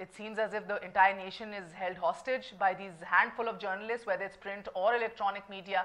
It seems as if the entire nation is held hostage by these handful of journalists, whether it's print or electronic media.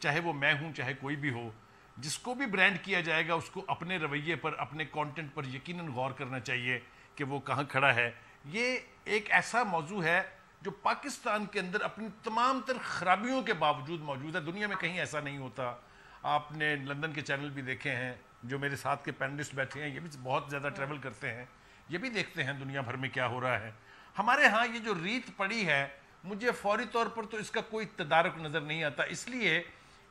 چاہے وہ میں ہوں چاہے کوئی بھی ہو، جس کو بھی برانڈ کیا جائے گا اس کو اپنے رویے پر، اپنے کانٹینٹ پر یقیناً غور کرنا چاہیے کہ وہ کہاں کھڑا ہے۔ یہ ایک ایسا موضوع ہے جو پاکستان کے اندر اپنی تمام تر خرابیوں کے باوجود موجود ہے، دنیا میں کہیں ایسا نہیں ہوتا۔ آپ نے لندن کے چینل بھی دیکھے ہیں، جو میرے ساتھ کے پینلسٹ بیٹھے ہیں یہ بھی بہت زیادہ ٹریول کرتے ہیں، یہ بھی دیکھتے ہیں دنیا بھر میں کیا ہو رہا ہے۔ ہمارے ہاں یہ جو ریت پڑی ہے، مجھے فوری طور پر تو اس کا کوئی تدارک نظر نہیں آتا، اس لیے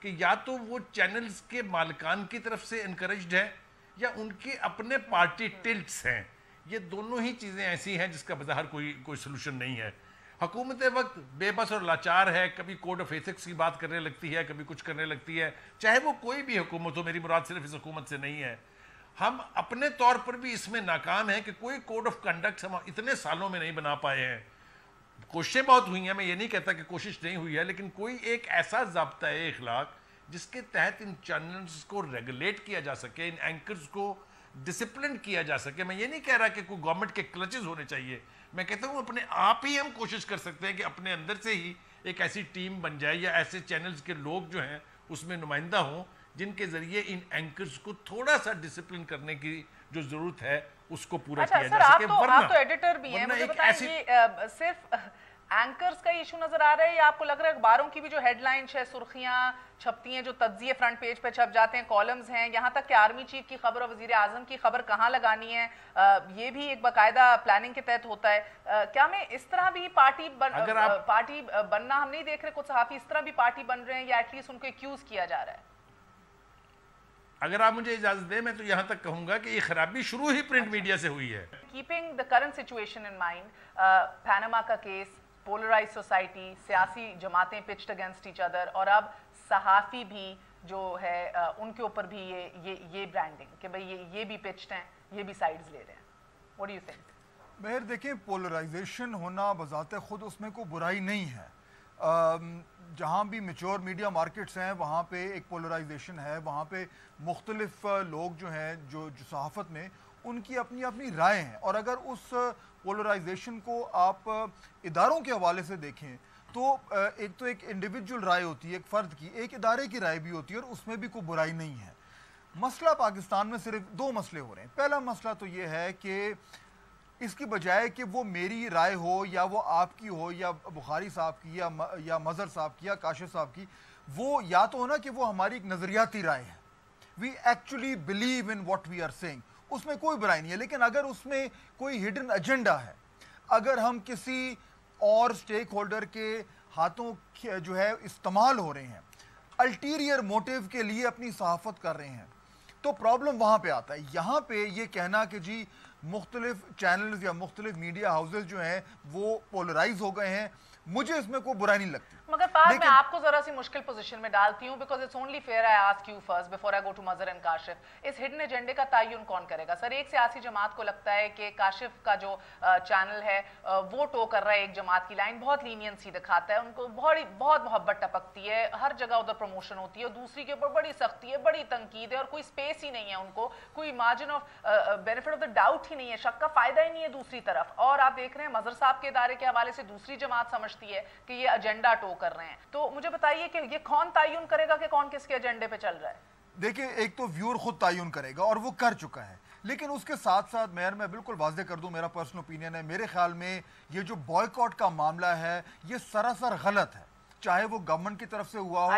کہ یا تو وہ چینلز کے مالکان کی طرف سے انکریجڈ ہے یا ان کے اپنے پارٹی ٹلٹس ہیں۔ یہ دونوں ہی چیزیں ایسی ہیں جس کا بظاہر کوئی سلوشن نہیں ہے۔ حکومت وقت بے بس اور لاچار ہے، کبھی کوڈ آف ایتھکس کی بات کرنے لگتی ہے، کبھی کچھ کرنے لگتی ہے، چاہے وہ کوئی بھی حکومت ہو، میری مراد صرف اس حکومت سے نہیں ہے۔ ہم اپنے طور پر بھی اس میں ناکام ہیں کہ کوئی کوڈ آف کنڈکٹ ہم اتنے سالوں میں نہیں بنا پائے ہیں۔ کوششیں بہت ہوئی ہیں، میں یہ نہیں کہتا کہ کوشش نہیں ہوئی ہے، لیکن کوئی ایک ایسا ضابطہ اخلاق جس کے تحت ان چینلز کو ریگولیٹ کیا جا سکے، ان اینکرز کو ڈسپلن کیا جا سکے۔ میں یہ نہیں کہہ رہا کہ کوئی گورنمنٹ کے کلچز ہونے چاہیے، میں کہتا ہوں اپنے آپ ہی ہم کوشش کر سکتے ہیں کہ اپنے اندر سے ہی ایک ایسی ٹیم بن جائے یا ایسے چینلز کے لوگ جو ہیں اس میں نمائندہ ہوں جن کے ذریعے ان اینکرز کو تھوڑا سا ڈسپلن کرنے کی جو ضرورت ہے اس کو پورا کیا جا سکے۔ آپ تو ایڈیٹر بھی ہیں، مجھے بتائیں یہ صرف اینکرز کا ایشو نظر آ رہا ہے یا آپ کو لگ رہا ہے اخباروں کی بھی جو ہیڈ لائنز ہے، سرخیاں چھپتی ہیں، جو تجزیے فرنٹ پیج پہ چھپ جاتے ہیں، کالمز ہیں، یہاں تک کہ آرمی چیف کی خبر اور وزیر اعظم کی خبر کہاں لگانی ہے، یہ بھی ایک باقاعدہ پلاننگ کے تحت ہوتا ہے۔ کیا میں اس طرح بھی پارٹی بننا ہم نہیں دیکھ رہے، کچھ صحافی اس طرح بھی پارٹی بن رہے ہیں یا ایٹ لیسٹ ان کو ایکیوز کیا جا رہا ہے؟ اگر آپ مجھے اجازت دیں میں تو یہاں تک کہوں گا کہ یہ خرابی شروع ہی پرنٹ میڈیا سے ہوئی ہے۔ Keeping the current situation in mind, Panama کا کیس، پولرائز سوسائٹی، سیاسی جماعتیں پچڈ اگینسٹ ایچ ادر، اور اب صحافی بھی جو ہے ان کے اوپر بھی یہ برانڈنگ کہ بھئی یہ بھی پچڈ ہیں، یہ بھی سائیڈز لے رہے ہیں۔ What do you think؟ مہر دیکھیں، پولرائزیشن ہونا بذات خود اس میں کوئی برائی نہیں ہے۔ جہاں بھی میچور میڈیا مارکیٹس ہیں وہاں پہ ایک پولرائزیشن ہے، وہاں پہ مختلف لوگ جو ہیں جو صحافت میں ان کی اپنی اپنی رائے ہیں، اور اگر اس پولرائزیشن کو آپ اداروں کے حوالے سے دیکھیں تو ایک انڈیویجول رائے ہوتی ہے، ایک فرد کی، ایک ادارے کی رائے بھی ہوتی ہے، اور اس میں بھی کوئی برائی نہیں ہے۔ مسئلہ پاکستان میں صرف دو مسئلے ہو رہے ہیں۔ پہلا مسئلہ تو یہ ہے کہ اس کی بجائے کہ وہ میری رائے ہو یا وہ آپ کی ہو یا بخاری صاحب کی یا مظہر صاحب کی یا کاشف صاحب کی، وہ یا تو ہونا کہ وہ ہماری ایک نظریاتی رائے ہے، we actually believe in what we are seeing, اس میں کوئی برائی نہیں ہے۔ لیکن اگر اس میں کوئی ہڈن ایجنڈا ہے، اگر ہم کسی اور سٹیک ہولڈر کے ہاتھوں جو ہے استعمال ہو رہے ہیں، الٹیریئر موٹیو کے لیے اپنی صحافت کر رہے ہیں، تو پرابلم وہاں پہ آتا ہے۔ یہاں پہ یہ کہنا کہ جی مختلف چینلز یا مختلف میڈیا ہاؤسز جو ہیں وہ پولرائز ہو گئے ہیں، مجھے اس میں کوئی برائی نہیں لگتی۔ مگر پاس میں آپ کو ذرا سی مشکل پوزیشن میں ڈالتی ہوں، because it's only fair I ask you first before I go to Mazhar and Kashif, اس ہڈن ایجنڈے کا تعین کون کرے گا؟ سر، ایک سیاسی جماعت کو لگتا ہے کہ کاشف کا جو چینل ہے وہ ٹو کر رہا ہے ایک جماعت کی لائن، بہت لینینسی دکھاتا ہے، ان کو بہت محبت ٹپکتی ہے، ہر جگہ ادھر پروموشن ہوتی ہے، اور دوسری کے اوپر بڑی سختی ہے، بڑی تنقید ہے، اور کوئی سپیس ہی نہیں ہے ان کو، کوئی margin of benefit of the doubt ہی نہیں ہے، شک کا فائدہ ہی نہیں ہے دوسری طرف۔ اور آپ دیکھ رہے ہیں مظہر صاحب کے ادارے کے حوالے سے دوسری جماعت سمجھتی ہے کہ یہ ایجنڈا ٹو کر رہے ہیں۔ تو مجھے بتائیے کہ یہ کون تعین کرے گا کہ کون کس کے ایجنڈے پہ چل رہا ہے؟ دیکھیں، ایک تو ویور خود تعین کرے گا اور وہ کر چکا ہے، لیکن اس کے ساتھ ساتھ میں بالکل واضح کر دوں، میرا پرسنل اوپینین ہے، میرے خیال میں یہ جو بوائیکاٹ کا معاملہ ہے یہ سراسر غلط ہے، چاہے وہ گورنمنٹ کی طرف سے ہوا ہو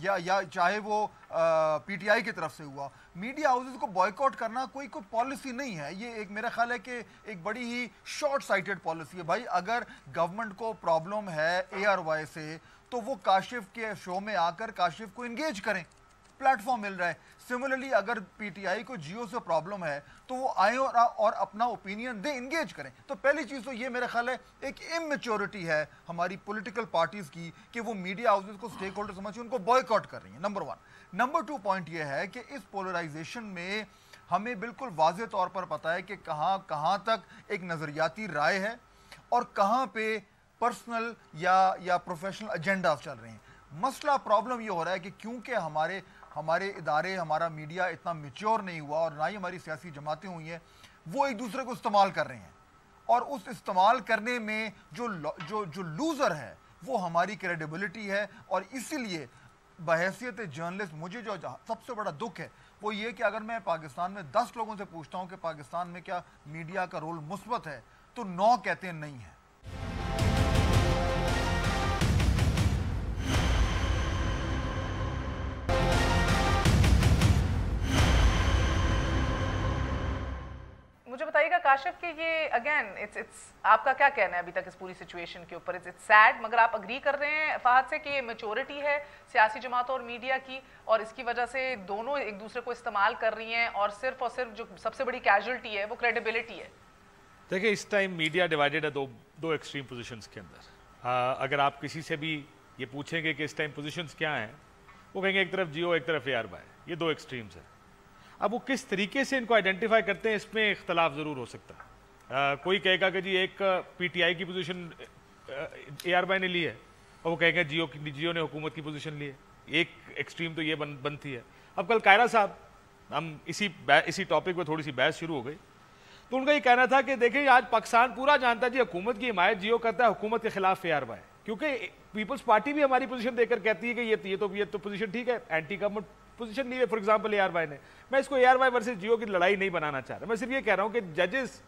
یا چاہے وہ پی ٹی آئی کی طرف سے ہوا۔ میڈیا ہاؤسز کو بوائیکاٹ کرنا کوئی پالیسی نہیں ہے، یہ ایک میرا خیال ہے کہ ایک بڑی ہی شارٹ سائٹڈ پالیسی ہے۔ بھائی اگر گورنمنٹ کو پرابلم ہے اے آر وائی سے تو وہ کاشف کے شو میں آ کر کاشف کو انگیج کریں، پلیٹ فارم مل رہا ہے۔ سملرلی اگر پی ٹی آئی کو جیو سے پرابلم ہے تو وہ آئیں اور اپنا اوپینین دیں، انگیج کریں۔ تو پہلی چیز تو یہ میرا خیال ہے ایک اممیچورٹی ہے ہماری پولیٹیکل پارٹیز کی کہ وہ میڈیا ہاؤسز کو سٹیک ہولڈر سمجھ کے ان کو بوائیکاٹ کر رہی ہیں، نمبر 1۔ نمبر 2 پوائنٹ یہ ہے کہ اس پولرائزیشن میں ہمیں بالکل واضح طور پر پتہ ہے کہ کہاں تک ایک نظریاتی رائے ہے اور کہاں پہ پرسنل یا پروفیشنل ایجنڈاز چل رہے ہیں۔ مسئلہ پرابلم یہ ہو رہا ہے کہ کیونکہ ہمارے ادارے، ہمارا میڈیا اتنا میچور نہیں ہوا اور نہ ہی ہماری سیاسی جماعتیں ہوئی ہیں، وہ ایک دوسرے کو استعمال کر رہے ہیں، اور اس استعمال کرنے میں جو لوزر ہے وہ ہماری کریڈیبلٹی ہے. اور اسی لیے بحیثیت جرنلسٹ مجھے جو سب سے بڑا دکھ ہے وہ یہ کہ اگر میں پاکستان میں 10 لوگوں سے پوچھتا ہوں کہ پاکستان میں کیا میڈیا کا رول مثبت ہے تو 9 کہتے ہیں نہیں ہے. مجھے بتائیے گا کاشف کہ یہ اگین آپ کا کیا کہنا ہے ابھی تک اس پوری سچویشن کے اوپر؟ اٹس سیڈ، مگر آپ اگری کر رہے ہیں فہد سے کہ یہ میچورٹی ہے سیاسی جماعتوں اور میڈیا کی، اور اس کی وجہ سے دونوں ایک دوسرے کو استعمال کر رہی ہیں، اور صرف جو سب سے بڑی کیجولٹی ہے وہ کریڈیبلٹی ہے. دیکھیں اس ٹائم میڈیا ڈیوائیڈڈ ہے دو ایکسٹریم پوزیشنز کے اندر. اگر آپ کسی سے بھی یہ پوچھیں گے کہ اس ٹائم پوزیشنز کیا ہیں، وہ کہیں گے ایک طرف جیو ایک طرف AR بائی، یہ 2 ایکسٹریمز ہیں. اب وہ کس طریقے سے ان کو آئیڈینٹیفائی کرتے ہیں اس میں اختلاف ضرور ہو سکتا ہے. کوئی کہے گا کہ جی ایک PTI کی پوزیشن AR بائی نے لی ہے، اور وہ کہے گا جیو نے حکومت کی پوزیشن لی ہے. ایک ایکسٹریم تو یہ بنتی ہے. اب کل قائرہ صاحب، ہم اسی ٹاپک پہ تھوڑی سی بحث شروع ہو گئی، تو ان کا یہ کہنا تھا کہ دیکھیں آج پاکستان پورا جانتا ہے جی حکومت کی حمایت جیو کرتا ہے، حکومت کے خلاف AR بائی، کیونکہ پیپلز پارٹی بھی ہماری پوزیشن دے کر کہتی ہے کہ یہ تو پوزیشن ٹھیک ہے، اینٹی گورنمنٹ پوزیشن لی ہے فار ایگزامپل AR بائی نے. میں اس کو AR بائی ورسز جیو کی لڑائی نہیں بنانا چاہ رہا، میں صرف یہ کہہ رہا ہوں کہ ججز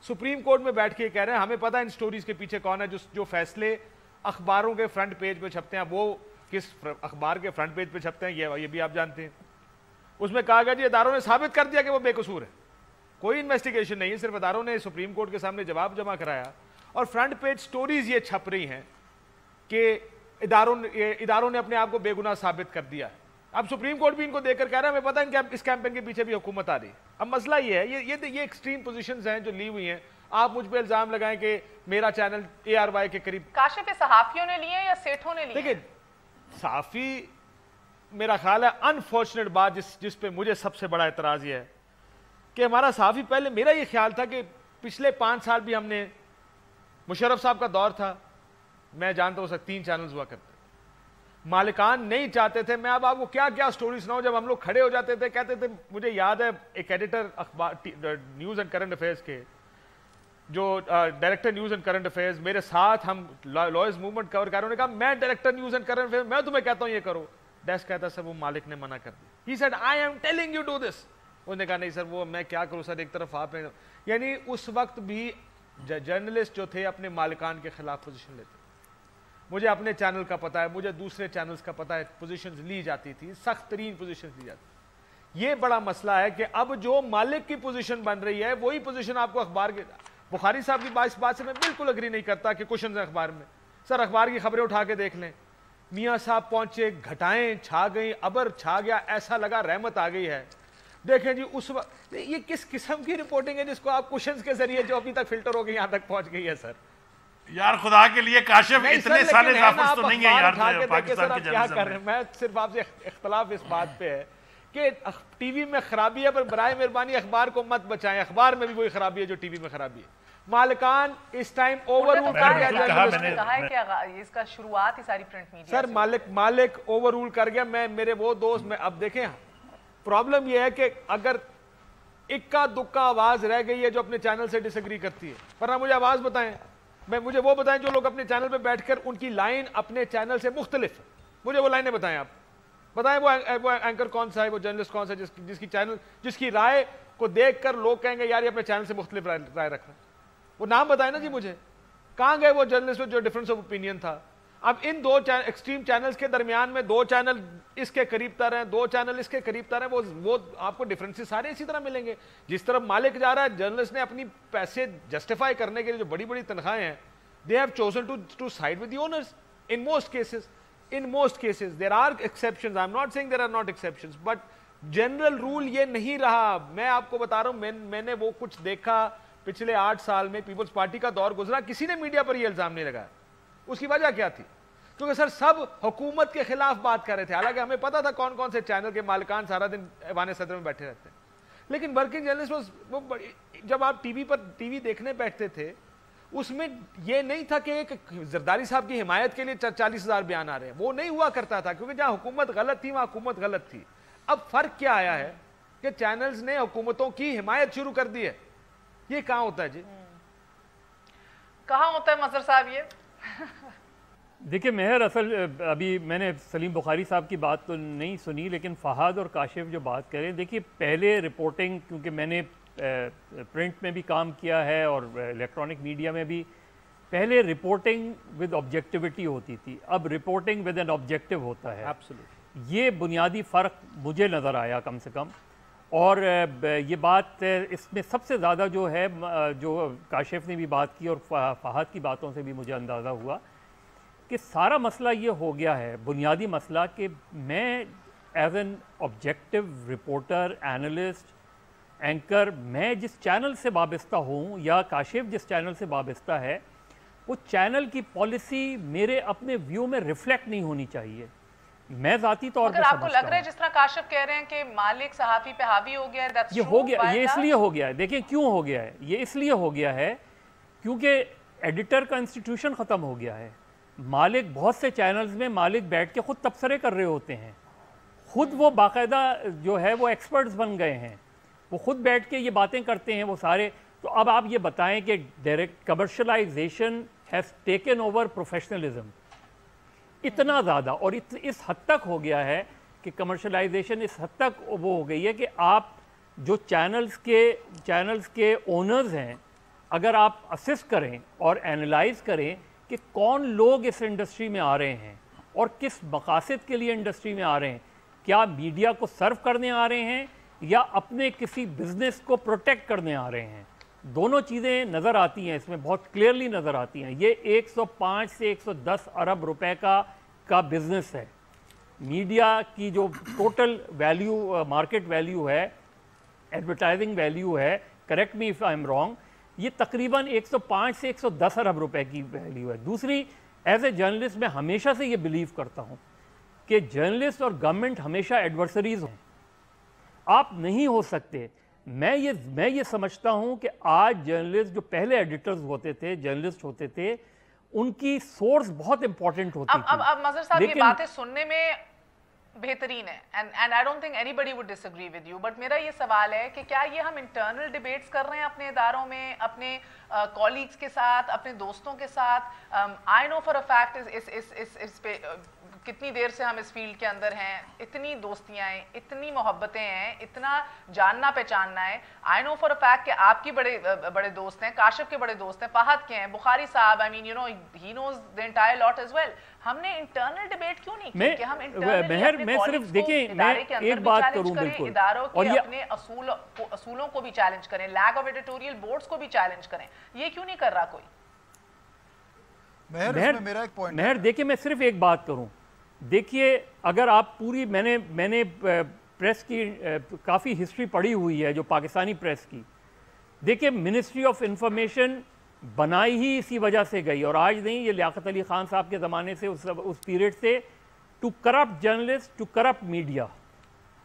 سپریم کورٹ میں بیٹھ کے کہہ رہے ہیں ہمیں پتہ ہے ان سٹوریز کے پیچھے کون ہے. جو فیصلے اخباروں کے فرنٹ پیج پہ چھپتے ہیں وہ کس اخبار کے فرنٹ پیج پہ چھپتے ہیں یہ بھی آپ جانتے ہیں. اس میں کہا گیا جی اداروں نے ثابت کر دیا کہ وہ بے قصور ہے، کوئی انویسٹیگیشن نہیں ہے، صرف اداروں نے سپریم کورٹ کے سامنے جواب جمع کرایا، اور فرنٹ پیج سٹوریز یہ چھپ رہی ہیں کہ اداروں نے اپنے آپ کو بے گناہ ثابت کر دیا ہے. اب سپریم کورٹ بھی ان کو دیکھ کر کہہ رہا ہے ہمیں پتہ ہے اس کیمپین کے پیچھے بھی حکومت آ رہی ہے. اب مسئلہ یہ ہے یہ ایکسٹریم پوزیشنز ہیں جو لی ہوئی ہیں. آپ مجھ پہ الزام لگائیں کہ میرا چینل AR بائی کے قریب. کاشف یہ صحافیوں نے لیے یا سیٹھوں نے لیے؟ دیکھیں صحافی میرا خیال ہے انفارچونیٹ بات جس پہ مجھے سب سے بڑا اعتراض یہ ہے کہ ہمارا صحافی، پہلے میرا یہ خیال تھا کہ پچھلے 5 سال بھی ہم نے، مشرف صاحب کا دور تھا، میں جانتا ہوں 3 چینلز ہوا کرتے، مالکان نہیں چاہتے تھے. میں اب آپ کو کیا کیا سٹوری سناؤں. جب ہم لوگ کھڑے ہو جاتے تھے کہتے تھے، مجھے یاد ہے ایک ایڈیٹر اخبار نیوز اینڈ کرنٹ افیئرز کے، جو director news and current affairs میرے ساتھ ہم لائرز موومنٹ کور کر رہے ہیں، کہا میں director news and current affairs, میں تمہیں کہتا ہوں یہ کرو. ڈیسک کہتا سر وہ مالک نے منع کر دی. He said I am telling you do this. انہوں نے کہا نہیں سر وہ میں کیا کروں سر، ایک طرف آپ ہیں. یعنی اس وقت بھی جرنلسٹ جو تھے اپنے مالکان کے خلاف پوزیشن لیتے. مجھے اپنے چینل کا پتہ ہے، مجھے دوسرے چینلز کا پتہ ہے، پوزیشنز لی جاتی تھی، سخت ترین پوزیشنز لی جاتی. یہ بڑا مسئلہ ہے کہ اب جو مالک کی پوزیشن بن رہی ہے وہی پوزیشن آپ کو اخبار کے. بخاری صاحب کی بات سے میں بالکل اگری نہیں کرتا کہ کوشچنز ہیں اخبار میں. سر اخبار کی خبریں اٹھا کے دیکھ لیں، میاں صاحب پہنچے، گھٹائیں چھا گئیں، ابر چھا گیا، ایسا لگا رحمت آ گئی ہے. دیکھیں جی اس وقت یہ کس قسم کی رپورٹنگ ہے جس کو آپ کوشچنز کے ذریعے جو ابھی تک فلٹر ہو گئی یہاں تک پہنچ گئی ہے. سر یار خدا کے لیے کاشف اتنے سالے زافر تو نہیں ہے یار پاکستان کے جرنلزم میں. میں صرف آپ سے اختلاف اس بات پہ ہے کہ ٹی وی میں خرابی ہے، پر برائے مہربانی اخبار کو مت بچائیں. اخبار میں بھی وہی خرابی ہے جو ٹی وی میں خرابی ہے. مالکان اس ٹائم اوور رول کر گیا. کہا ہے کہ اس کا شروعات ہی ساری پرنٹ میڈیا. سر مالک اوور رول کر گیا. میرے وہ دوست میں اب دیکھیں پرابلم یہ ہے کہ اگر اکا دکا آواز رہ گئی ہے جو اپنے چینل سے ڈس ایگری کرتی ہے، ورنہ مجھے آواز بتائیں، مجھے وہ بتائیں جو لوگ اپنے چینل پہ بیٹھ کر ان کی لائن اپنے چینل سے مختلف ہے، مجھے وہ لائنیں بتائیں. آپ بتائیں وہ اینکر کون سا ہے، وہ جرنلسٹ کون سا ہے جس کی رائے کو دیکھ کر لوگ کہیں گے یار یہ اپنے چینل سے مختلف رائے رکھ رہا ہے. وہ نام بتائیں نا جی مجھے. کہاں گئے وہ جرنلسٹ جو ڈفرنس آف اوپینین تھا؟ اب ان 2 ایکسٹریم چینلز کے درمیان میں 2 چینل اس کے قریب تر ہیں، 2 چینل اس کے قریب تر ہیں، وہ آپ کو ڈفرینسز سارے اسی طرح ملیں گے. جس طرف مالک جا رہا ہے، جرنلسٹ نے اپنی پیسے جسٹیفائی کرنے کے لیے جو بڑی بڑی تنخواہیں ہیں، they have chosen to side with the owners in most cases. In most cases there are exceptions, I'm not saying there are not exceptions, but general rule یہ نہیں رہا. میں آپ کو بتا رہا ہوں میں نے وہ کچھ دیکھا پچھلے 8 سال میں. پیپلز پارٹی کا دور گزرا، کسی نے میڈیا پر یہ الزام نہیں لگایا. اس کی وجہ کیا تھی؟ کیونکہ سر سب حکومت کے خلاف بات کر رہے تھے، حالانکہ ہمیں پتا تھا کون کون سے چینل کے مالکان سارا دن ایوان صدر میں بیٹھے رہتے ہیں. لیکن ورکنگ جرنلسٹ جب آپ ٹی وی دیکھنے بیٹھتے تھے، اس میں یہ نہیں تھا کہ ایک زرداری صاحب کی حمایت کے لیے 40,000 بیان آ رہے ہیں. وہ نہیں ہوا کرتا تھا، کیونکہ جہاں حکومت غلط تھی وہاں حکومت غلط تھی. اب فرق کیا آیا ہے کہ چینلز نے حکومتوں کی حمایت شروع کر دی ہے. یہ کہاں ہوتا ہے جی؟ کہاں ہوتا ہے مظہر صاحب؟ یہ دیکھیں مہر، اصل ابھی میں نے سلیم بخاری صاحب کی بات تو نہیں سنی، لیکن فہد اور کاشف جو بات کریں، دیکھیے پہلے رپورٹنگ، کیونکہ میں نے پرنٹ میں بھی کام کیا ہے اور الیکٹرانک میڈیا میں بھی، پہلے رپورٹنگ ود آبجیکٹیوٹی ہوتی تھی، اب رپورٹنگ ود این آبجیکٹیو ہوتا ہے. یہ بنیادی فرق مجھے نظر آیا کم سے کم. اور یہ بات اس میں سب سے زیادہ جو ہے، جو کاشف نے بھی بات کی اور فہد کی باتوں سے بھی مجھے اندازہ ہوا کہ سارا مسئلہ یہ ہو گیا ہے، بنیادی مسئلہ، کہ میں as an objective reporter, analyst, anchor, میں جس چینل سے وابستہ ہوں یا کاشف جس چینل سے وابستہ ہے، وہ چینل کی پالیسی میرے اپنے ویو میں ریفلیکٹ نہیں ہونی چاہیے. میں ذاتی طور پہ اگر آپ کو لگ رہا ہے جس طرح کاشف کہہ رہے ہیں کہ مالک صحافی پہ حاوی ہو گیا ہے، یہ ہو گیا، یہ اس لیے ہو گیا ہے. دیکھیں کیوں ہو گیا ہے، یہ اس لیے ہو گیا ہے کیونکہ ایڈیٹر کا انسٹیٹیوشن ختم ہو گیا ہے. مالک بہت سے چینلز میں مالک بیٹھ کے خود تبصرے کر رہے ہوتے ہیں، خود وہ باقاعدہ جو ہے وہ ایکسپرٹس بن گئے ہیں، وہ خود بیٹھ کے یہ باتیں کرتے ہیں وہ سارے. تو اب آپ یہ بتائیں کہ direct commercialization has taken over professionalism اتنا زیادہ، اور اس حد تک ہو گیا ہے کہ کمرشلائزیشن اس حد تک وہ ہو گئی ہے کہ آپ جو چینلز کے اونرز ہیں، اگر آپ اسس کریں اور اینالائز کریں کہ کون لوگ اس انڈسٹری میں آ رہے ہیں اور کس مقاصد کے لیے انڈسٹری میں آ رہے ہیں، کیا میڈیا کو سرو کرنے آ رہے ہیں یا اپنے کسی بزنس کو پروٹیکٹ کرنے آ رہے ہیں، دونوں چیزیں نظر آتی ہیں، اس میں بہت کلیئرلی نظر آتی ہیں. یہ 105 سے 110 ارب روپے کا بزنس ہے. میڈیا کی جو ٹوٹل ویلیو، مارکیٹ ویلیو ہے، ایڈورٹائزنگ ویلیو ہے، correct me if I am wrong, یہ تقریباً 105 سے 110 ارب روپے کی ویلیو ہے. دوسری، ایز اے جرنلسٹ میں ہمیشہ سے یہ بلیو کرتا ہوں کہ جرنلسٹ اور گورنمنٹ ہمیشہ ایڈورسریز ہیں، آپ نہیں ہو سکتے. میں یہ سمجھتا ہوں کہ آج جرنلسٹ جو پہلے ایڈیٹرز ہوتے تھے، جرنلسٹ ہوتے تھے، ان کی سورس بہت امپورٹنٹ ہوتی تھی. اب مظہر صاحب یہ باتیں سننے میں بہترین ہے and I don't think anybody would disagree with you, but میرا یہ سوال ہے کہ کیا یہ ہم انٹرنل ڈیبیٹس کر رہے ہیں اپنے اداروں میں، اپنے کولیگز کے ساتھ، اپنے دوستوں کے ساتھ؟ I know for a fact اس پہ کتنی دیر سے ہم اس فیلڈ کے اندر ہیں، اتنی دوستیاں ہیں، اتنی محبتیں ہیں، اتنا جاننا پہچاننا ہے. I know for a fact کہ آپ کی بڑے دوست ہیں، کاشف کے بڑے دوست ہیں، فہد کے ہیں، بخاری صاحب، I mean you know he knows the entire lot as well. ہم نے انٹرنل ڈیبیٹ کیوں نہیں کی کہ ہم انٹرنلی میں صرف دیکھیں ایک بات کروں بالکل، اداروں کے اپنے اصولوں کو بھی چیلنج کریں، لیگ آف ایڈیٹوریل بورڈز کو بھی چیلنج کریں، یہ کیوں نہیں کر رہا کوئی؟ مہر دیکھیں میں صرف ایک بات کروں، دیکھیے اگر آپ پوری میں نے پریس کی کافی ہسٹری پڑھی ہوئی ہے جو پاکستانی پریس کی. دیکھیں منسٹری آف انفارمیشن بنائی ہی اسی وجہ سے گئی، اور آج نہیں، یہ لیاقت علی خان صاحب کے زمانے سے اس پیریڈ سے، to corrupt journalist, to corrupt media.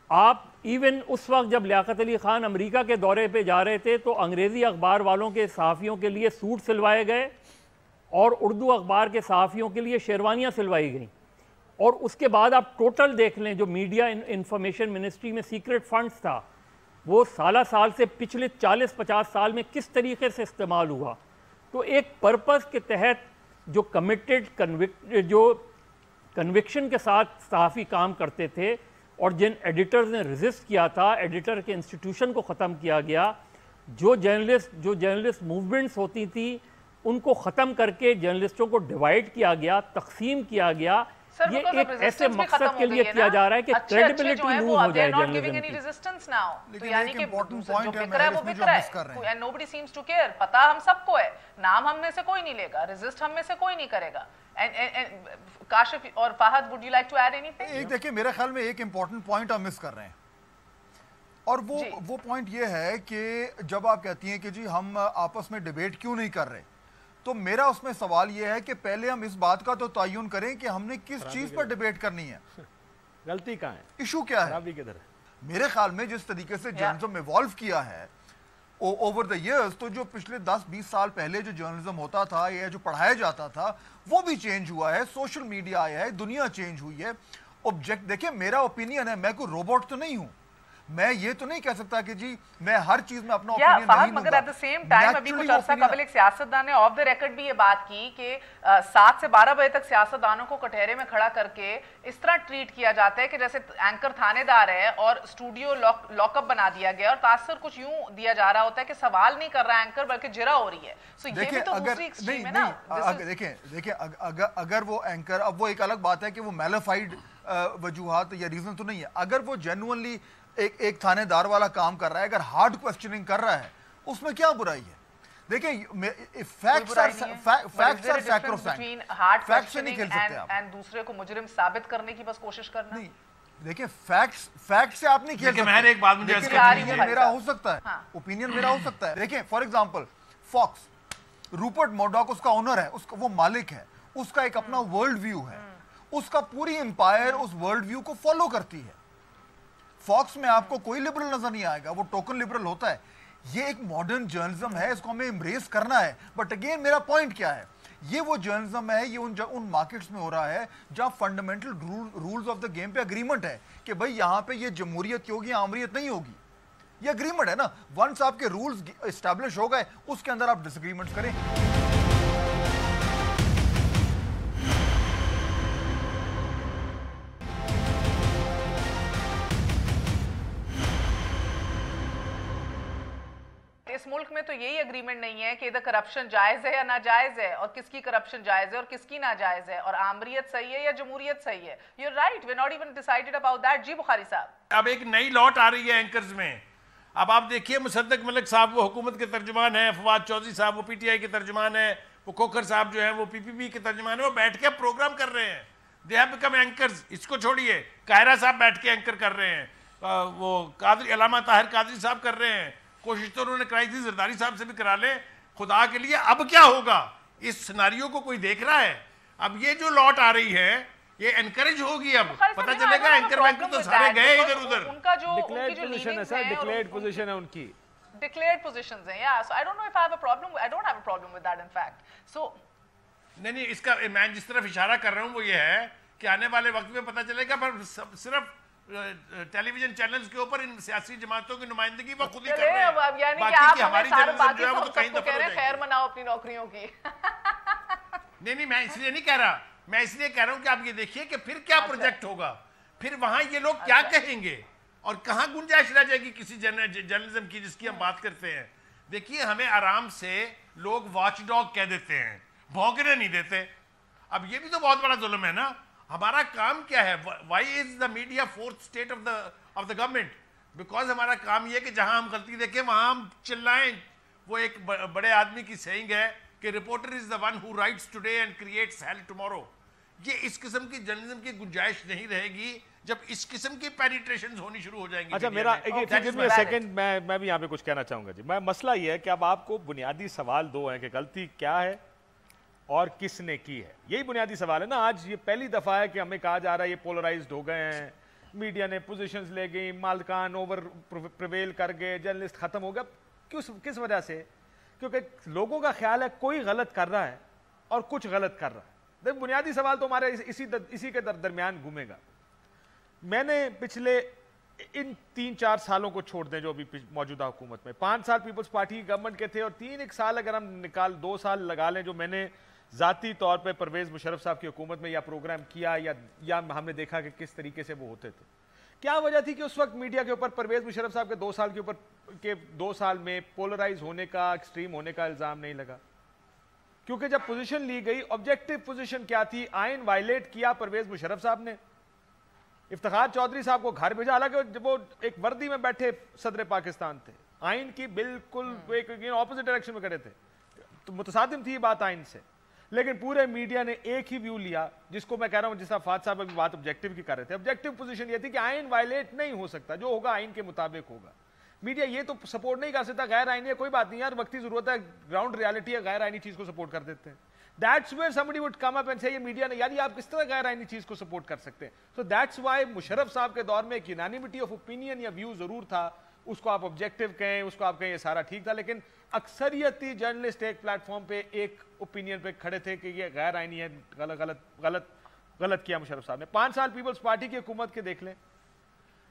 آپ ایون اس وقت جب لیاقت علی خان امریکہ کے دورے پہ جا رہے تھے تو انگریزی اخبار والوں کے صحافیوں کے لیے سوٹ سلوائے گئے اور اردو اخبار کے صحافیوں کے لیے شیروانیاں سلوائی گئیں. اور اس کے بعد آپ ٹوٹل دیکھ لیں جو میڈیا انفارمیشن منسٹری میں سیکرٹ فنڈز تھا، وہ سال سے پچھلے 40-50 سال میں کس طریقے سے استعمال ہوا. تو ایک پرپس کے تحت جو جو کنوکشن کے ساتھ صحافی کام کرتے تھے اور جن ایڈیٹرز نے ریزسٹ کیا تھا، ایڈیٹر کے انسٹیٹیوشن کو ختم کیا گیا، جو جرنلسٹ موومنٹس ہوتی تھی ان کو ختم کر کے جرنلسٹوں کو ڈیوائڈ کیا گیا، تقسیم کیا گیا. یہ ایک ایسے مقصد کے لیے کیا جا رہا ہے کہ کریڈیبلٹی لوز ہو جائے جرنلزم کی. تو یعنی کہ جو بک رہا ہے وہ بک رہا ہے and nobody seems to care. پتا ہم سب کو ہے، نام ہم میں سے کوئی نہیں لے گا، ریزسٹ ہم میں سے کوئی نہیں کرے گا. کاشف اور Fahad would you like to add anything؟ ایک دیکھیں میرے خیال میں ایک امپورٹنٹ پوائنٹ آپ مس کر رہے ہیں، اور وہ پوائنٹ یہ ہے کہ جب آپ کہتی ہیں کہ جی ہم آپس میں ڈیبیٹ کیوں نہیں کر رہے، تو میرا اس میں سوال یہ ہے کہ پہلے ہم اس بات کا تو تعین کریں کہ ہم نے کس چیز پر ڈیبیٹ کرنی ہے، غلطی کہاں ہے، ایشو کیا ہے. میرے خیال میں جس طریقے سے جرنلزم ایوالو کیا ہے اوور دا ایئرز، تو جو پچھلے 10-20 سال پہلے جو جرنلزم ہوتا تھا یا جو پڑھایا جاتا تھا وہ بھی چینج ہوا ہے، سوشل میڈیا آیا ہے، دنیا چینج ہوئی ہے. دیکھیں میرا اوپینین ہے، میں کوئی روبوٹ تو نہیں ہوں، میں یہ تو نہیں کہہ سکتا کہ جی میں ہر چیز میں اپنا یا اوپینین فہد نہیں مگر دوں ایٹ دا سیم ٹائم ابھی Naturally کچھ عرصہ opinion- قبل ایک سیاستدان نے آف دا ریکارڈ بھی یہ بات کی کہ 7 سے 12 بجے تک سیاستدانوں کو کٹہرے میں کھڑا کر کے اس طرح ٹریٹ کیا جاتا ہے کہ جیسے اینکر تھانے دار ہے اور اسٹوڈیو لاک اپ بنا دیا گیا اور تاثر کچھ یوں دیا جا رہا ہوتا ہے کہ سوال نہیں کر رہا اینکر بلکہ جرا ہو رہی ہے. سو یہ بھی دیکھیں تو اگر دوسری ایکسٹریم ہے نا. دیکھیں اگر وہ اینکر, اب وہ ایک الگ بات ہے کہ وہ میلیفائڈ وجوہات یا ریزن تو نہیں ہے, اگر وہ جینوئنلی ایک تھانے دار والا کام کر رہا ہے, اگر ہارڈ کوسچننگ کر رہا ہے, اس میں کیا برائی ہے؟ دیکھیں فیکٹس آر سیکروسینکٹ, فیکٹس سے نہیں کھیل سکتے آپ. اینڈ دوسرے کو مجرم ثابت کرنے کی بس کوشش کرنا. نہیں دیکھیں فیکٹ سے آپ نہیں کھیل دیکھیں مہر ایک بات مجھے عرض کرنی ہے. اوپینین میرا ہو سکتا ہے, اوپینین میرا ہو سکتا ہے. دیکھیں فار ایگزامپل فاکس, روپرٹ موڈاک اس کا اونر ہے, وہ مالک ہے, اس کا ایک اپنا ورلڈ ویو ہے, اس کا پوری امپائر اس ورلڈ ویو کو فالو کرتی ہے. فاکس میں آپ کو کوئی لبرل نظر نہیں آئے گا, وہ ٹوکن لبرل ہوتا ہے. یہ ایک ماڈرن جرنلزم ہے, اس کو ہمیں امبریس کرنا ہے. بٹ اگین میرا پوائنٹ کیا ہے, یہ وہ جرنلزم ہے, یہ ان مارکیٹس میں ہو رہا ہے جہاں fundamental rules of the game پہ اگریمنٹ ہے کہ بھائی یہاں پہ یہ جمہوریت کی ہوگی, آمریت نہیں ہوگی. یہ اگریمنٹ ہے نا. ونس آپ کے رولز اسٹیبلش ہو گئے, اس کے اندر آپ ڈس اگریمنٹ کریں. اس ملک میں تو یہی اگریمنٹ نہیں ہے کہ ادھر کرپشن جائز ہے یا ناجائز ہے, اور کس کی کرپشن جائز ہے اور کس کی ناجائز ہے, اور آمریت صحیح ہے یا جمہوریت صحیح ہے. You're right, we're not even decided about that. جی بخاری صاحب, اب ایک نئی لوٹ آ رہی ہے اینکرز میں. اب آپ دیکھیے مصدق ملک صاحب وہ حکومت کے ترجمان ہیں, فواد چودھری صاحب وہ پی ٹی آئی کے ترجمان ہیں, وہ کوکر صاحب جو ہیں وہ پی پی پی کے ترجمان ہیں, وہ بیٹھ کے پروگرام کر رہے ہیں. They have become anchors. اس کو چھوڑیے, قاہرہ صاحب بیٹھ کے اینکر کر رہے ہیں, وہ قادری علامہ طاہر قادری صاحب کر رہے ہیں, کوشش تو انہوں نے کرائی تھی زرداری صاحب سے بھی کرا لیں. خدا کے لیے اب کیا ہوگا؟ اس سناریو کو کوئی دیکھ رہا ہے؟ اب یہ جو لوٹ آ رہی ہے یہ انکریج ہوگی. اب پتہ چلے گا اینکر وینکر تو سارے گئے ادھر ادھر. ان کا جو ڈکلیئرڈ پوزیشن ہے سر, ڈکلیئرڈ پوزیشن ہے ان کی, declared positions ہیں. Yeah, so I don't know if I have a problem. I don't have a problem with that in fact. So نہیں اس کا میں جس طرف اشارہ کر رہا ہوں وہ یہ ہے کہ آنے والے وقت میں پتہ چلے گا, پر صرف ٹیلی ویژن چینلز کے اوپر ان سیاسی جماعتوں کی نمائندگی وہ خود ہی کر رہے ہیں. یعنی کہ باقی آپ کی ہماری جرنلزم جو ہے وہ تو کہیں دفعہ کہہ رہے ہیں خیر مناؤ اپنی نوکریوں کی. نہیں میں اس لیے نہیں کہہ رہا, میں اس لیے کہہ رہا ہوں کہ آپ یہ دیکھیے کہ پھر کیا پروجیکٹ ہوگا, پھر وہاں یہ لوگ کیا کہیں گے, اور کہاں گنجائش رہ جائے گی کسی جرنلزم کی جس کی ہم بات کرتے ہیں. دیکھیے ہمیں آرام سے لوگ واچ ڈاگ کہہ دیتے ہیں, بھونکنے نہیں دیتے. اب یہ بھی تو بہت بڑا ظلم ہے نا. ہمارا کام کیا ہے؟ Why is the media fourth estate of the government? Because ہمارا کام یہ کہ جہاں ہم غلطی دیکھیں وہاں ہم چلائیں. وہ ایک بڑے آدمی کی سیئنگ ہے کہ reporter is the one who writes today and creates hell tomorrow. یہ اس قسم کی جرنلزم کی گنجائش نہیں رہے گی جب اس قسم کی پینیٹریشنز ہونی شروع ہو جائیں گی. اچھا میرا ایک سیکنڈ میں بھی یہاں پہ کچھ کہنا چاہوں گا جی. مسئلہ یہ ہے کہ اب آپ کو بنیادی سوال دو ہیں کہ غلطی کیا ہے اور کس نے کی ہے. یہی بنیادی سوال ہے نا. آج یہ پہلی دفعہ ہے کہ ہمیں کہا جا رہا ہے یہ پولرائزڈ ہو گئے ہیں, میڈیا نے پوزیشنز لے گئی, مالکان اوور پریویل کر گئے, جرنلسٹ ختم ہو گیا. کس وجہ سے؟ کیونکہ لوگوں کا خیال ہے کوئی غلط کر رہا ہے اور کچھ غلط کر رہا ہے. بنیادی سوال تو ہمارے اسی کے درمیان گھومے گا. میں نے پچھلے ان 3-4 سالوں کو چھوڑ دیں جو ابھی موجودہ حکومت میں, 5 سال پیپلز پارٹی کی گورنمنٹ کے تھے, اور 1 سال اگر ہم 2 سال لگا لیں جو میں نے ذاتی طور پہ پرویز مشرف صاحب کی حکومت میں یا پروگرام کیا یا ہم نے دیکھا کہ کس طریقے سے وہ ہوتے تھے. کیا وجہ تھی کہ اس وقت میڈیا کے اوپر پرویز مشرف صاحب کے 2 سال کے اوپر کے 2 سال میں پولرائز ہونے کا, ایکسٹریم ہونے کا الزام نہیں لگا؟ کیونکہ جب پوزیشن لی گئی, آبجیکٹو پوزیشن کیا تھی؟ آئین وائلیٹ کیا پرویز مشرف صاحب نے, افتخار چودھری صاحب کو گھر بھیجا, حالانکہ وہ ایک وردی میں بیٹھے صدر پاکستان تھے, آئین کی بالکل اپوزٹ ڈائریکشن میں کھڑے تھے, تو متصادم تھی یہ بات آئین سے. لیکن پورے میڈیا نے ایک ہی ویو لیا, جس کو میں کہہ رہا ہوں جس طرح فات صاحب ابھی بات آبجیکٹو کی کر رہے تھے. آبجیکٹو پوزیشن یہ تھی کہ آئین وائلیٹ نہیں ہو سکتا, جو ہوگا آئین کے مطابق ہوگا. میڈیا یہ تو سپورٹ نہیں کر سکتا, غیر آئینی ہے کوئی بات نہیں یار, وقتی ضرورت ہے, گراؤنڈ ریالٹی ہے, غیر آئینی چیز کو سپورٹ کر دیتے ہیں. That's where somebody would come up and say یہ میڈیا نے یار یہ آپ کس طرح غیر آئینی چیز کو سپورٹ کر سکتے ہیں. So that's why مشرف صاحب کے دور میں ایک یونانیمٹی آف اوپینین یا ویو ضرور تھا, اس کو آپ آبجیکٹو کہیں, اس کو آپ کہیں یہ سارا ٹھیک تھا, لیکن اکثریتی جرنلسٹ ایک پلیٹ فارم پہ ایک اوپینین پہ کھڑے تھے کہ یہ غیر آئینی ہے, غلط کیا مشرف صاحب نے. 5 سال پیپلز پارٹی کی حکومت کے دیکھ لیں,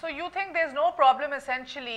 So you think there's no problem essentially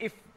If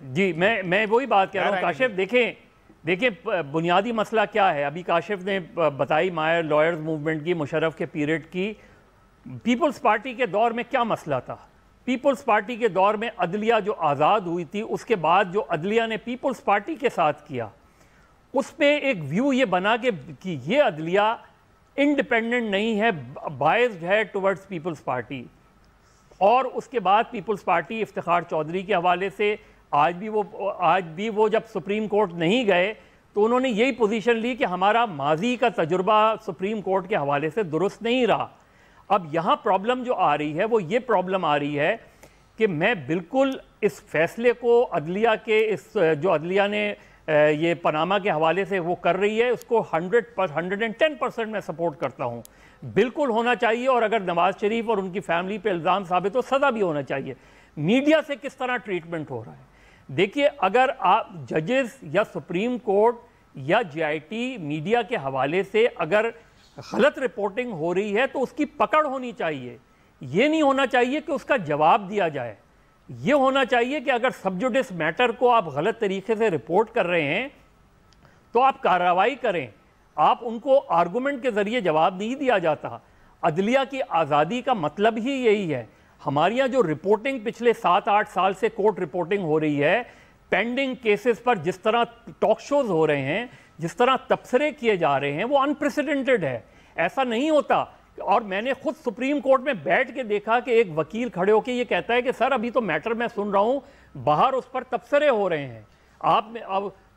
جی میں وہی بات کہہ رہا ہوں کاشف. دیکھیں بنیادی مسئلہ کیا ہے. ابھی کاشف نے بتائی مائر لائرز موومنٹ کی، مشرف کے پیریڈ کی. پیپلز پارٹی کے دور میں کیا مسئلہ تھا؟ پیپلز پارٹی کے دور میں عدلیہ جو آزاد ہوئی تھی، اس کے بعد جو عدلیہ نے پیپلز پارٹی کے ساتھ کیا، اس پہ ایک ویو یہ بنا کہ یہ عدلیہ انڈیپینڈنٹ نہیں ہے، بائزڈ ہے ٹورڈز پیپلز پارٹی. اور اس کے بعد پیپلز پارٹی افتخار چودھری کے حوالے سے آج بھی وہ جب سپریم کورٹ نہیں گئے تو انہوں نے یہی پوزیشن لی کہ ہمارا ماضی کا تجربہ سپریم کورٹ کے حوالے سے درست نہیں رہا. اب یہاں پرابلم جو آ رہی ہے وہ یہ پرابلم آ رہی ہے کہ میں بالکل اس فیصلے کو عدلیہ کے جو عدلیہ نے یہ پاناما کے حوالے سے وہ کر رہی ہے، اس کو 110% میں سپورٹ کرتا ہوں. بالکل ہونا چاہیے، اور اگر نواز شریف اور ان کی فیملی پہ الزام ثابت ہو سزا بھی ہونا چاہیے. میڈیا سے کس طرح ٹریٹمنٹ ہو رہا ہے دیکھیے. اگر آپ ججز یا سپریم کورٹ یا JIT میڈیا کے حوالے سے اگر غلط رپورٹنگ ہو رہی ہے تو اس کی پکڑ ہونی چاہیے. یہ نہیں ہونا چاہیے کہ اس کا جواب دیا جائے. یہ ہونا چاہیے کہ اگر سب جوڈس میٹر کو آپ غلط طریقے سے رپورٹ کر رہے ہیں تو آپ کارروائی کریں. آپ ان کو آرگومنٹ کے ذریعے جواب نہیں دیا جاتا. عدلیہ کی آزادی کا مطلب ہی یہی ہے. ہمارے یہاں جو رپورٹنگ پچھلے 7-8 سال سے کورٹ رپورٹنگ ہو رہی ہے، پینڈنگ کیسز پر جس طرح ٹاک شوز ہو رہے ہیں، جس طرح تبصرے کیے جا رہے ہیں، وہ انپریسیڈنٹڈ ہے. ایسا نہیں ہوتا. اور میں نے خود سپریم کورٹ میں بیٹھ کے دیکھا کہ ایک وکیل کھڑے ہو کے یہ کہتا ہے کہ سر ابھی تو میٹر میں سن رہا ہوں، باہر اس پر تبصرے ہو رہے ہیں،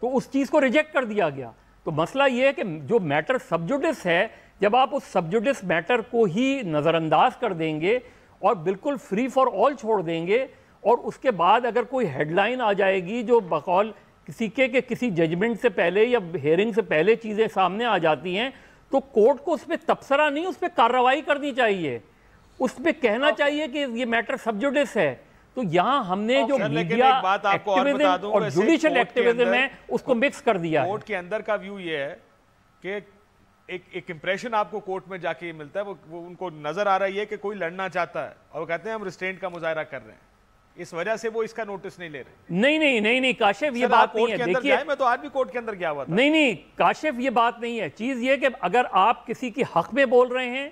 تو اس چیز کو ریجیکٹ کر دیا گیا. تو مسئلہ یہ ہے کہ جو میٹر سب جوڈس ہے، جب آپ اس سب جوڈس میٹر کو ہی نظر انداز کر دیں گے اور بالکل فری فار آل چھوڑ دیں گے، اور اس کے بعد اگر کوئی ہیڈ لائن آ جائے گی جو بقول کسی کے کہ کسی ججمنٹ سے پہلے یا ہیئرنگ سے پہلے چیزیں سامنے آ جاتی ہیں، تو کورٹ کو اس پہ تبصرہ نہیں، اس پہ کارروائی کرنی چاہیے. اس پہ کہنا چاہیے کہ یہ میٹر سب جوڈس ہے. تو یہاں ہم نے جو میڈیا ایکٹیویزم اور جوڈیشل ایکٹیویزم ہے اس کو مکس کر دیا. کورٹ کے اندر کا ویو یہ ہے کہ ایک امپریشن آپ کو کورٹ میں جا کے ملتا ہے، وہ ان کو نظر آ رہا ہے کہ کوئی لڑنا چاہتا ہے اور وہ کہتے ہیں ہم ریسٹرینٹ کا مظاہرہ کر رہے ہیں، اس وجہ سے وہ اس کا نوٹس نہیں لے رہے. نہیں کاشف یہ بات نہیں ہے. دیکھیے میں تو آج بھی کورٹ کے اندر گیا ہوا تھا. نہیں کاشف یہ بات نہیں ہے. چیز یہ کہ اگر آپ کسی کے حق میں بول رہے ہیں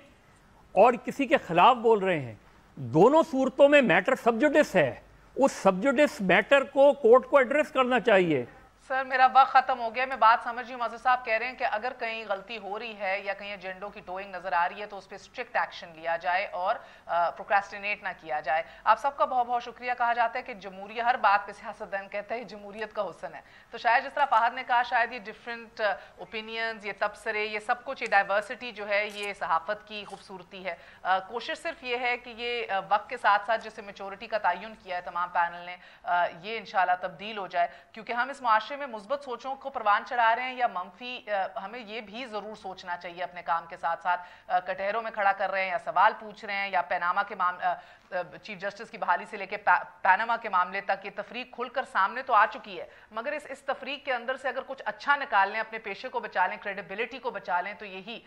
اور کسی کے خلاف بول رہے ہیں، دونوں صورتوں میں میٹر سب جوڈس ہے. اس سب جوڈس میٹر کو کورٹ کو ایڈریس کرنا چاہیے. سر میرا وقت ختم ہو گیا. میں بات سمجھ رہی ہوں معزز صاحب کہہ رہے ہیں کہ اگر کہیں غلطی ہو رہی ہے یا کہیں ایجنڈوں کی ٹوئنگ نظر آ رہی ہے تو اس پہ اسٹرکٹ ایکشن لیا جائے اور پروکریسٹینیٹ نہ کیا جائے. آپ سب کا بہت بہت شکریہ. کہا جاتا ہے کہ جمہوریہ ہر بات پہ سیاستدان کہتا ہے جمہوریت کا حسن ہے. تو شاید جس طرح فہد نے کہا، شاید یہ ڈفرینٹ اوپینینز، یہ تبصرے، یہ سب کچھ، یہ ڈائیورسٹی جو ہے یہ صحافت کی خوبصورتی ہے. کوشش صرف یہ ہے کہ یہ وقت کے ساتھ ساتھ جسے میچورٹی کا تعین کیا ہے تمام پینل نے، یہ انشاءاللہ تبدیل ہو جائے. کیونکہ ہم اس معاشرے میں مثبت سوچوں کو پروان چڑھا رہے ہیں یا منفی، ہمیں یہ بھی ضرور سوچنا چاہیے اپنے کام کے ساتھ ساتھ کٹہروں میں کھڑا کر رہے ہیں یا سوال پوچھ رہے ہیں یا پیناما کے چیف جسٹس کی بحالی سے لے کے پیناما کے معاملے تک یہ تفریق کھل کر سامنے تو آ چکی ہے، مگر اس تفریق کے اندر سے اگر کچھ اچھا نکال لیں، اپنے پیشے کو بچا لیں، کریڈیبلٹی کو بچا لیں، تو یہی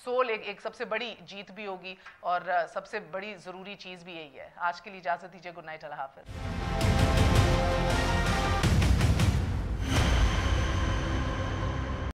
سول ایک سب سے بڑی جیت بھی ہوگی اور سب سے بڑی ضروری چیز بھی یہی ہے. آج کے لیے اجازت دیجیے. Good night. اللہ حافظ.